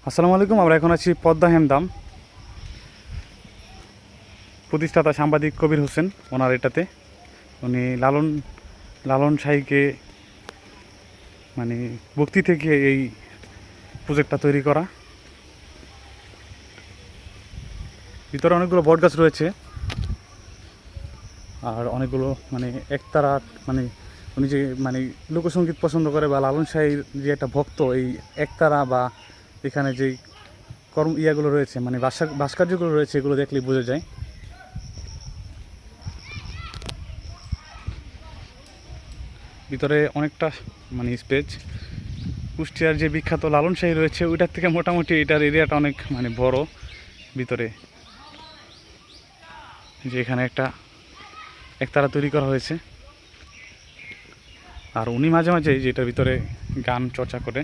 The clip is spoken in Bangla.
আসসালামু আলাইকুম। আমরা এখন আছি পদ্মা হেমদাম। প্রতিষ্ঠাতা সাংবাদিক কবির হোসেন ওনার এটাতে উনি লালন লালন শাহীকে মানে ভক্তি থেকে এই প্রজেক্টটা তৈরি করা। ভিতরে অনেকগুলো বট গাছ রয়েছে আর অনেকগুলো একতারা মানে উনি যে লোকসঙ্গীত পছন্দ করে বা লালন শাহীর যে একটা ভক্ত, এই একতারা বা এখানে যেই ইয়াগুলো রয়েছে ভাস্কর্যগুলো রয়েছে, এগুলো দেখলেই বোঝা যায়। ভিতরে অনেকটা স্পেস। কুষ্টিয়ার যে বিখ্যাত লালন শাহী রয়েছে ওইটার থেকে মোটামুটি এটার এরিয়াটা অনেক বড়। ভিতরে যে এখানে একতারা তৈরি করা হয়েছে আর উনি মাঝে মাঝে যেটার ভিতরে গান চর্চা করে।